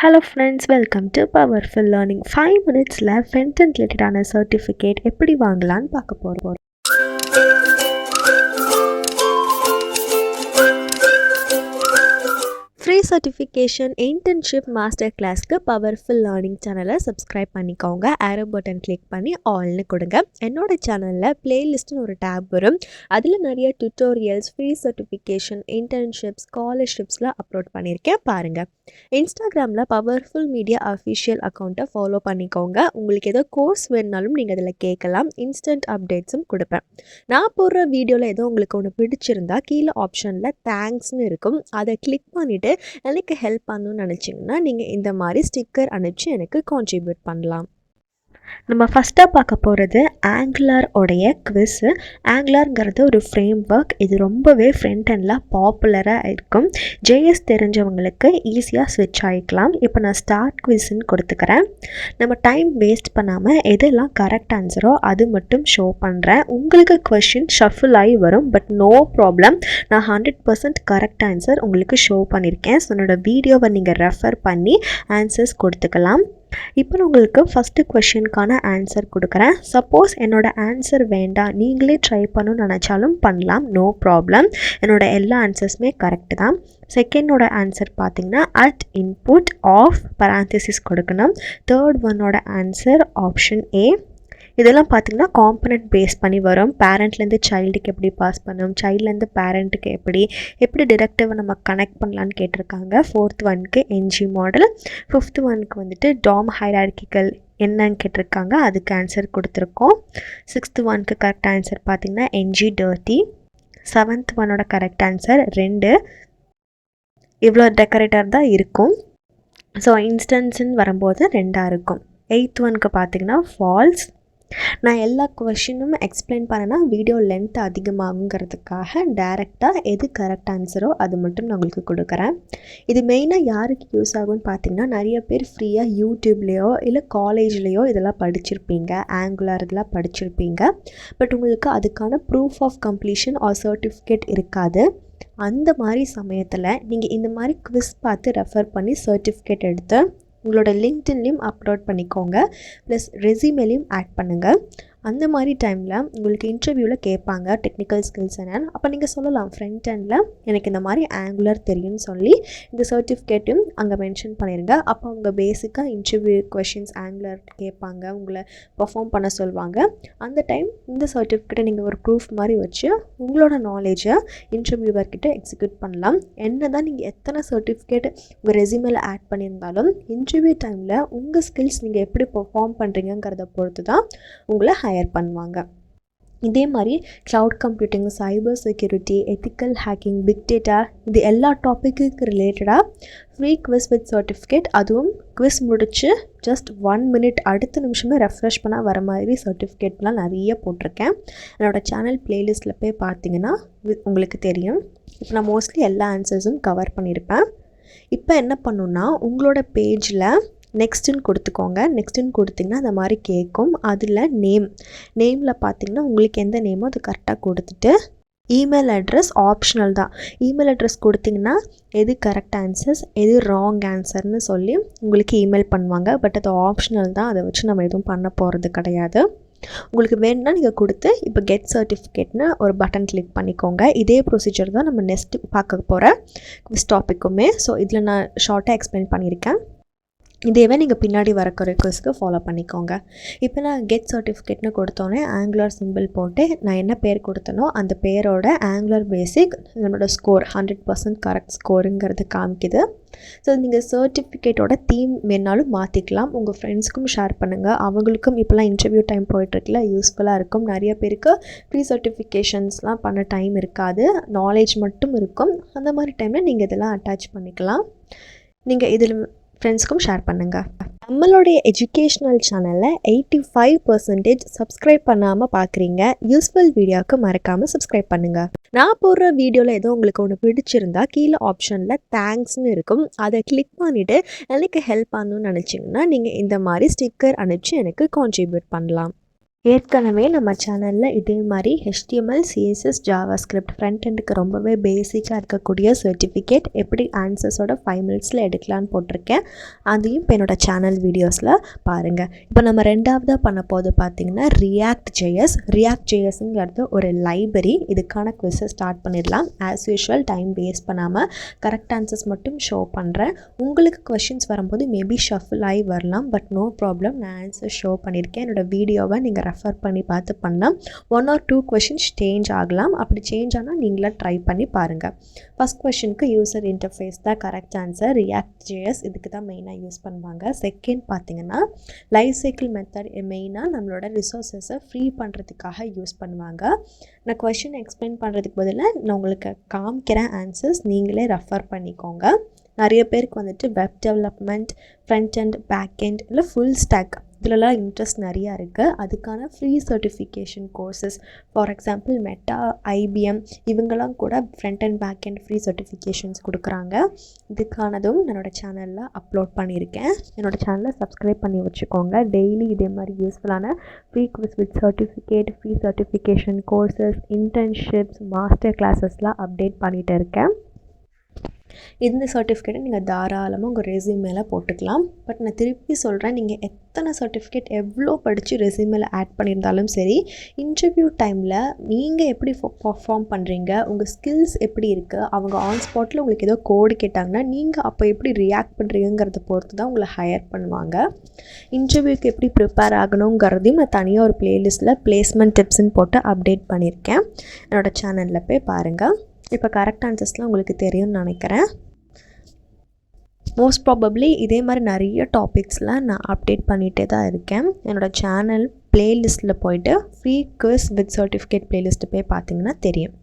Hello friends, welcome to Powerful Learning. 5 minutes left content related ஆன certificate எப்படி வாங்கலாம்னு பார்க்க போறோம். ஃப்ரீ சர்டிஃபிகேஷன் இன்டர்ன்ஷிப் மாஸ்டர் கிளாஸ்க்கு பவர்ஃபுல் லேர்னிங் சேனலை சப்ஸ்கிரைப் பண்ணிக்கோங்க. ஆரோ பட்டன் கிளிக் பண்ணி ஆல்னு கொடுங்க. என்னோட சேனலில் பிளேலிஸ்ட்னு ஒரு டேப் வரும். அதில் நிறைய டியூட்டோரியல்ஸ், ஃப்ரீ சர்டிஃபிகேஷன், இன்டர்ன்ஷிப்ஸ், ஸ்காலர்ஷிப்ஸ்லாம் அப்லோட் பண்ணியிருக்கேன் பாருங்கள். இன்ஸ்டாகிராமில் பவர்ஃபுல் மீடியா அஃபிஷியல் அக்கௌண்ட்டை ஃபாலோ பண்ணிக்கோங்க. உங்களுக்கு ஏதோ கோர்ஸ் வேணுனாலும் நீங்கள் அதில் கேட்கலாம். இன்ஸ்டன்ட் அப்டேட்ஸும் கொடுப்பேன். நான் போடுற வீடியோவில் ஏதோ உங்களுக்கு ஒன்று பிடிச்சிருந்தா கீழே ஆப்ஷனில் தேங்க்ஸ்னு இருக்கும். அதை கிளிக் பண்ணிவிட்டு எனக்கு ஹெல்ப் பண்ணணும்னு நினச்சிங்கன்னா நீங்கள் இந்த மாதிரி ஸ்டிக்கர் அனுப்பிச்சு எனக்கு கான்ட்ரிபியூட் பண்ணலாம். நம்ம ஃபஸ்ட்டாக பார்க்க போகிறது ஆங்குலர் உடைய குவிஸ்ஸு. ஆங்குலருங்கிறது ஒரு ஃப்ரேம் ஒர்க். இது ரொம்பவே ஃப்ரண்ட் எண்டில் பாப்புலராக இருக்கும். ஜேஎஸ் தெரிஞ்சவங்களுக்கு ஈஸியாக ஸ்விட்ச் ஆகிக்கலாம். இப்போ நான் ஸ்டார்ட் குவிஸ்ன்னு கொடுத்துக்கிறேன். நம்ம டைம் வேஸ்ட் பண்ணாமல் எதெல்லாம் கரெக்ட் ஆன்சரோ அது மட்டும் ஷோ பண்ணுறேன். உங்களுக்கு கொஷின் ஷஃபில் ஆகி வரும், பட் நோ ப்ராப்ளம். நான் 100% கரெக்ட் ஆன்சர் உங்களுக்கு ஷோ பண்ணியிருக்கேன். ஸோ என்னோடய வீடியோவை நீங்கள் ரெஃபர் பண்ணி ஆன்சர்ஸ் கொடுத்துக்கலாம். இப்போ நான் உங்களுக்கு ஃபஸ்ட்டு கொஷினுக்கான ஆன்சர் கொடுக்குறேன். சப்போஸ் என்னோடய ஆன்சர் வேண்டாம், நீங்களே ட்ரை பண்ணணும்னு நினச்சாலும் பண்ணலாம், நோ ப்ராப்ளம். என்னோடய எல்லா ஆன்சர்ஸுமே கரெக்டு தான். செகண்டோட ஆன்சர் பார்த்திங்கன்னா அட் இன்புட் ஆஃப் பராந்தசிஸ் கொடுக்கணும். தேர்ட் ஒன்னோட ஆன்சர் ஆப்ஷன் ஏ. இதெல்லாம் பார்த்திங்கன்னா காம்பனண்ட் பேஸ் பண்ணி வரும். பேரண்ட்லேருந்து சைல்டுக்கு எப்படி பாஸ் பண்ணணும், சைல்ட்லேருந்து பேரண்ட்டுக்கு எப்படி டிரெக்டிவை நம்ம கனெக்ட் பண்ணலான்னு கேட்டிருக்காங்க. ஃபோர்த் ஒன்க்கு என்ஜி மாடல். ஃபிஃப்த் ஒன்க்கு வந்துட்டு டாம் ஹைரார்கிக்கல் என்னன்னு கேட்டிருக்காங்க, அதுக்கு ஆன்சர் கொடுத்துருக்கோம். சிக்ஸ்த் ஒன்க்கு கரெக்ட் ஆன்சர் பார்த்திங்கன்னா என்ஜி டர்ட்டி. செவன்த் ஒன்னோட கரெக்ட் ஆன்சர் 2. இவ்வளோ டெக்கரேட்டர் தான் இருக்கும். ஸோ இன்ஸ்டன்ஸ்ன்னு வரும்போது 2ஆக இருக்கும். எயித் ஒன்க்கு பார்த்திங்கன்னா ஃபால்ஸ். நான் எல்லா கொஷினும் எக்ஸ்பிளைன் பண்ணேன்னா வீடியோ லென்த் அதிகமாகுங்கிறதுக்காக டைரெக்டாக எது கரெக்ட் ஆன்சரோ அது மட்டும் நான் உங்களுக்கு கொடுக்குறேன். இது மெயினாக யாருக்கு யூஸ் ஆகும்னு பார்த்தீங்கன்னா, நிறைய பேர் ஃப்ரீயாக யூடியூப்லேயோ இல்லை காலேஜ்லேயோ இதெல்லாம் படிச்சிருப்பீங்க, ஆங்குலர் இதெல்லாம் படிச்சிருப்பீங்க. பட் உங்களுக்கு அதுக்கான proof of completion or certificate இருக்காது. அந்த மாதிரி சமயத்தில் நீங்கள் இந்த மாதிரி குவிஸ் பார்த்து ரெஃபர் பண்ணி சர்டிஃபிகேட் எடுத்து உங்களோட லிங்க்டின்லேயும் அப்லோட் பண்ணிக்கோங்க. ப்ளஸ் ரெஸ்யூமேலையும் ஆட் பண்ணுங்கள். அந்த மாதிரி டைமில் உங்களுக்கு இன்டர்வியூவில் கேட்பாங்க டெக்னிக்கல் ஸ்கில்ஸ் என்னன்னு. அப்போ நீங்கள் சொல்லலாம் ஃப்ரண்ட் எண்டில் எனக்கு இந்த மாதிரி ஆங்குலர் தெரியும்னு சொல்லி இந்த சர்டிஃபிகேட்டும் அங்கே மென்ஷன் பண்ணிடுங்க. அப்போ அவங்க பேசிக்காக இன்டர்வியூ கொஷின்ஸ் ஆங்குலர் கேட்பாங்க, உங்களை பர்ஃபார்ம் பண்ண சொல்லுவாங்க. அந்த டைம் இந்த சர்டிஃபிகேட்டை நீங்கள் ஒரு ப்ரூஃப் மாதிரி வச்சு உங்களோட நாலேஜை இன்டர்வியூவர்கிட்ட எக்ஸிக்யூட் பண்ணலாம். என்ன தான் நீங்கள் எத்தனை சர்டிஃபிகேட் உங்கள் ரெஸ்யூமேல ஆட் பண்ணியிருந்தாலும் இன்டர்வியூ டைமில் உங்கள் ஸ்கில்ஸ் நீங்கள் எப்படி பர்ஃபார்ம் பண்ணுறீங்கிறத பொறுத்து தான் உங்களை ஹையர் பண்ணுவாங்க. இதே மாதிரி cloud computing, cyber security, ethical hacking, big data, இது எல்லா டாப்பிக்கு ரிலேட்டடாக ஃப்ரீ குவிஸ் வித் சர்டிஃபிகேட், அதுவும் குவிஸ் முடிச்சு ஜஸ்ட் 1 minute அடுத்த நிமிஷமே ரெஃப்ரெஷ் பண்ணால் வர மாதிரி சர்டிஃபிகேட்லாம் நிறைய போட்டிருக்கேன். என்னோடய சேனல் ப்ளேலிஸ்ட்டில் போய் பார்த்தீங்கன்னா உங்களுக்கு தெரியும். இப்போ நான் மோஸ்ட்லி எல்லா ஆன்சர்ஸும் கவர் பண்ணியிருப்பேன். இப்போ என்ன பண்ணுன்னா, உங்களோட பேஜில் நெக்ஸ்ட்டுன்னு கொடுத்துக்கோங்க. நெக்ஸ்ட்டுன்னு கொடுத்திங்கன்னா அந்த மாதிரி கேட்கும். அதில் நேமில் பார்த்திங்கன்னா உங்களுக்கு எந்த நேமோ அது கரெக்டாக கொடுத்துட்டு இமெயில் அட்ரஸ் ஆப்ஷனல் தான். இமெயில் அட்ரஸ் கொடுத்திங்கன்னா எது கரெக்ட் ஆன்சர்ஸ் எது ராங் ஆன்சர்னு சொல்லி உங்களுக்கு இமெயில் பண்ணுவாங்க. பட் அது ஆப்ஷனல் தான், அதை வச்சு நம்ம எதுவும் பண்ண போகிறது கிடையாது. உங்களுக்கு வேணும்னா நீங்கள் கொடுத்து இப்போ கெட் சர்டிஃபிகேட்னு ஒரு பட்டன் கிளிக் பண்ணிக்கோங்க. இதே ப்ரொசீஜர் தான் நம்ம நெக்ஸ்ட் பார்க்க போகிற குவிஸ் டாப்பிக்குமே. ஸோ இதில் நான் ஷார்ட்டாக எக்ஸ்பிளைன் பண்ணியிருக்கேன். இதேவே நீங்கள் பின்னாடி வரக்கிற ரிக்வெஸ்ட்க்கு ஃபாலோ பண்ணிக்கோங்க. இப்போ நான் கெட் சர்டிஃபிகேட்னு கொடுத்தோன்னே ஆங்குலர் சிம்பிள் போட்டு நான் என்ன பேர் கொடுத்தனோ அந்த பேரோட ஆங்குலர் பேசிக் நம்மளோட ஸ்கோர் 100% கரெக்ட் ஸ்கோருங்கிறது காமிக்குது. ஸோ நீங்கள் சர்டிஃபிகேட்டோட தீம் வேணாலும் மாற்றிக்கலாம். உங்கள் ஃப்ரெண்ட்ஸ்க்கும் ஷேர் பண்ணுங்கள். அவங்களுக்கும் இப்போலாம் இன்டர்வியூ டைம் போயிட்டுருக்குல, யூஸ்ஃபுல்லாக இருக்கும். நிறைய பேருக்கு ப்ரீ சர்டிஃபிகேஷன்ஸ்லாம் பண்ண டைம் இருக்காது, நாலேஜ் மட்டும் இருக்கும். அந்த மாதிரி டைமில் நீங்கள் இதெல்லாம் அட்டாச் பண்ணிக்கலாம். நீங்கள் இதில் ஃப்ரெண்ட்ஸ்க்கும் ஷேர் பண்ணுங்கள். நம்மளுடைய எஜுகேஷ்னல் சேனலில் 85% சப்ஸ்கிரைப் பண்ணாமல் பார்க்குறீங்க. யூஸ்ஃபுல் வீடியோவுக்கு மறக்காமல் சப்ஸ்கிரைப் பண்ணுங்கள். நான் போடுற வீடியோவில் ஏதோ உங்களுக்கு ஒன்று பிடிச்சிருந்தா கீழே ஆப்ஷனில் தேங்க்ஸ்னு இருக்கும். அதை கிளிக் பண்ணிவிட்டு எனக்கு ஹெல்ப் பண்ணணும்னு நினச்சிங்கன்னா நீங்கள் இந்த மாதிரி ஸ்டிக்கர் அனுப்பிச்சு எனக்கு கான்ட்ரிபியூட் பண்ணலாம். ஏற்கனவே நம்ம சேனலில் இதே மாதிரி HTML CSS JavaScript ஃப்ரண்ட் எண்டுக்கு ரொம்பவே பேசிக்காக இருக்கக்கூடிய சர்டிஃபிகேட் எப்படி ஆன்சர்ஸோட 5 மினிட்ஸில் எடுக்கலான்னு போட்டிருக்கேன். அதையும் இப்போ என்னோடய சேனல் வீடியோஸில் பாருங்கள். இப்போ நம்ம ரெண்டாவதாக பண்ண போது பார்த்திங்கன்னா Reactjsங்கிறது ஒரு லைப்ரரி. இதுக்கான குவிஸை ஸ்டார்ட் பண்ணிடலாம். ஆஸ் யூஷுவல் டைம் வேஸ்ட் பண்ணாமல் கரெக்ட் ஆன்சர்ஸ் மட்டும் ஷோ பண்ணுறேன். உங்களுக்கு கொஷின்ஸ் வரும்போது மேபி ஷஃபிள் ஆகி வரலாம், பட் நோ ப்ராப்ளம். நான் ஆன்சர் ஷோ பண்ணியிருக்கேன். என்னோடய வீடியோவை நீங்கள் ரெஃபர் பண்ணி பார்த்து பண்ணால் 1 or 2 questions சேஞ்ச் ஆகலாம். அப்படி சேஞ்ச் ஆனால் நீங்களே ட்ரை பண்ணி பாருங்கள். ஃபஸ்ட் கொஷனுக்கு யூசர் இன்டர்ஃபேஸ் தான் கரெக்ட் ஆன்சர். Reactjs இதுக்கு தான் மெயினாக யூஸ் பண்ணுவாங்க. செகண்ட் பார்த்திங்கன்னா லைஃப் சைக்கிள் மெத்தட் மெயினாக நம்மளோட ரிசோர்ஸஸை ஃப்ரீ பண்ணுறதுக்காக யூஸ் பண்ணுவாங்க. நான் கொஷின் எக்ஸ்பிளைன் பண்ணுறதுக்கு பதிலாக நான் உங்களுக்கு காமிக்கிறேன் ஆன்சர்ஸ், நீங்களே ரெஃபர் பண்ணிக்கோங்க. நிறைய பேருக்கு வந்துட்டு web development, front and back end இல்லை ஃபுல் ஸ்டாக் இதிலலாம் இன்ட்ரெஸ்ட் நிறையா இருக்குது. அதுக்கான free certification courses, for example Meta, IBM இவங்கெல்லாம் கூட front and back end free certifications கொடுக்குறாங்க. இதுக்கானதும் என்னோடய சேனலில் அப்லோட் பண்ணியிருக்கேன். என்னோடய சேனலை சப்ஸ்கிரைப் பண்ணி வச்சுக்கோங்க. டெய்லி இதே மாதிரி யூஸ்ஃபுல்லான free quiz with certificate, free certification courses, internships, master கிளாஸஸ்லாம் அப்டேட் பண்ணிகிட்டு இருக்கேன். இந்த சர்டிஃபிகேட்டை நீங்கள் தாராளமாக உங்கள் ரெஸ்யூமேல போட்டுக்கலாம். பட் நான் திருப்பி சொல்கிறேன், நீங்கள் எத்தனை சர்டிஃபிகேட் எவ்வளோ படித்து ரெஸ்யூமேல ஆட் பண்ணியிருந்தாலும் சரி, இன்டர்வியூ டைமில் நீங்கள் எப்படி பர்ஃபார்ம் பண்ணுறீங்க, உங்கள் ஸ்கில்ஸ் எப்படி இருக்குது, அவங்க ஆன் ஸ்பாட்டில் உங்களுக்கு ஏதோ கோடு கேட்டாங்கன்னா நீங்கள் அப்போ எப்படி ரியாக்ட் பண்ணுறீங்கிறத பொறுத்து தான் உங்களை ஹையர் பண்ணுவாங்க. இன்டர்வியூக்கு எப்படி ப்ரிப்பேர் ஆகணுங்கிறதையும் நான் தனியாக ஒரு ப்ளேலிஸ்ட்டில் பிளேஸ்மெண்ட் டிப்ஸ்ன்னு போட்டு அப்டேட் பண்ணியிருக்கேன். என்னோடய சேனலில் போய் பாருங்கள். இப்போ கரெக்ட் ஆன்சர்ஸ்லாம் உங்களுக்கு தெரியும்னு நினைக்கிறேன். மோஸ்ட் ப்ராபப்ளி இதே மாதிரி நிறைய டாபிக்ஸ்லாம் நான் அப்டேட் பண்ணிகிட்டே தான் இருக்கேன். என்னோடய சேனல் ப்ளேலிஸ்ட்டில் போய்ட்டு free quiz with certificate playlist போய் பார்த்தீங்கன்னா தெரியும்.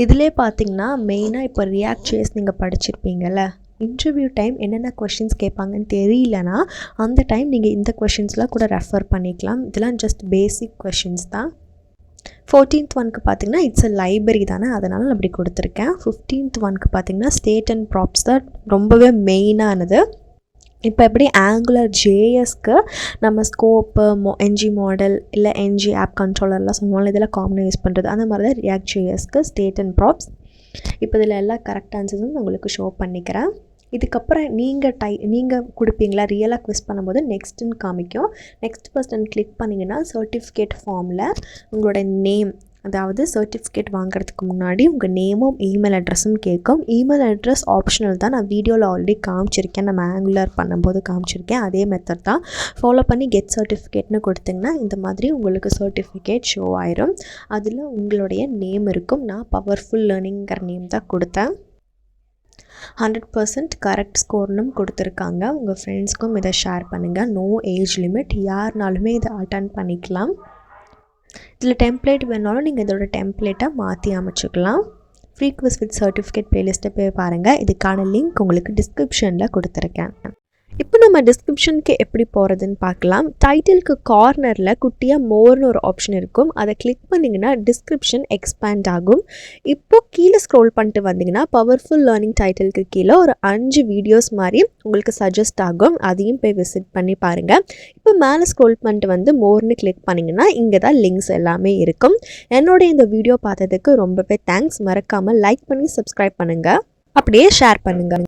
இதிலே பார்த்தீங்கன்னா மெயினாக இப்போ Reactjs நீங்கள் படிச்சிருப்பீங்கள்ல, இன்டர்வியூ டைம் என்னென்ன கொஷின்ஸ் கேட்பாங்கன்னு தெரியலனா அந்த டைம் நீங்கள் இந்த கொஷின்ஸ்லாம் கூட ரெஃபர் பண்ணிக்கலாம். இதெல்லாம் ஜஸ்ட் பேசிக் கொஷின்ஸ் தான். 14th ஒன்க்கு பார்த்திங்கன்னா இட்ஸ் அ லைப்ரரி தானே, அதனால் நான் அப்படி கொடுத்துருக்கேன். 15th ஒன்க்கு பார்த்திங்கன்னா ஸ்டேட் அண்ட் ப்ராப்ஸ் தான் ரொம்பவே மெயினானது. இப்போ எப்படி ஆங்குலர் JSக்கு நம்ம ஸ்கோப்பு, NG மாடல் இல்லை NG ஆப் கண்ட்ரோலர்லாம் சொல்லுவாங்க, இதெல்லாம் காமனாக யூஸ் பண்ணுறது. அந்த மாதிரி தான் Reactjsக்கு ஸ்டேட் அண்ட் ப்ராப்ஸ். இப்போ இதில் எல்லா கரெக்ட் ஆன்சர்ஸும் உங்களுக்கு ஷோ பண்ணிக்கிறேன். இதுக்கப்புறம் நீங்கள் கொடுப்பீங்களா, ரியலாக குவிஸ் பண்ணும்போது நெக்ஸ்ட்டுன்னு காமிக்கும். நெக்ஸ்ட் பர்சன் கிளிக் பண்ணிங்கன்னா சர்டிஃபிகேட் ஃபார்மில் உங்களோட நேம், அதாவது சர்டிஃபிகேட் வாங்குறதுக்கு முன்னாடி உங்கள் நேமும் இமெயில் அட்ரஸும் கேட்கும். இமெயில் அட்ரஸ் ஆப்ஷனல் தான், நான் வீடியோவில் ஆல்ரெடி காமிச்சிருக்கேன், நம்ம ஆங்குலர் பண்ணும்போது காமிச்சிருக்கேன். அதே மெத்தட் தான் ஃபாலோ பண்ணி கெட் சர்டிஃபிகேட்னு கொடுத்திங்கன்னா இந்த மாதிரி உங்களுக்கு சர்டிஃபிகேட் ஷோ ஆயிரும். அதில் உங்களுடைய நேம் இருக்கும். நான் பவர்ஃபுல் லேர்னிங்கிற நேம் தான் கொடுத்தேன். 100% கரெக்ட் ஸ்கோர்னும் கொடுத்துருக்காங்க. உங்கள் ஃப்ரெண்ட்ஸ்க்கும் இதை ஷேர் பண்ணுங்கள். நோ ஏஜ் லிமிட், யாருனாலுமே இதை அட்டன் பண்ணிக்கலாம். இதில் டெம்ப்ளேட் வேணாலும் நீங்கள் இதோட டெம்ப்ளேட்டை மாற்றி அமைச்சிக்கலாம். ஃப்ரீ குவிஸ் வித் சர்டிஃபிகேட் ப்ளேலிஸ்ட்டை போய் பாருங்கள். இதுக்கான லிங்க் உங்களுக்கு டிஸ்கிரிப்ஷனில் கொடுத்துருக்கேன். இப்போ நம்ம டிஸ்கிரிப்ஷனுக்கு எப்படி போகிறதுன்னு பார்க்கலாம். டைட்டிலுக்கு கார்னரில் குட்டியாக மோர்னு ஒரு ஆப்ஷன் இருக்கும். அதை கிளிக் பண்ணிங்கன்னா டிஸ்கிரிப்ஷன் எக்ஸ்பேண்ட் ஆகும். இப்போது கீழே ஸ்க்ரோல் பண்ணிட்டு வந்தீங்கன்னா பவர்ஃபுல் லேர்னிங் டைட்டிலுக்கு கீழே ஒரு 5 வீடியோஸ் மாதிரி உங்களுக்கு சஜஸ்ட் ஆகும். அதையும் போய் விசிட் பண்ணி பாருங்கள். இப்போ மேலே ஸ்க்ரோல் பண்ணிட்டு வந்து மோர்னு கிளிக் பண்ணிங்கன்னா இங்கே தான் லிங்க்ஸ் எல்லாமே இருக்கும். என்னோட இந்த வீடியோ பார்த்ததுக்கு ரொம்பவே தேங்க்ஸ். மறக்காமல் லைக் பண்ணி சப்ஸ்கிரைப் பண்ணுங்கள், அப்படியே ஷேர் பண்ணுங்கள்.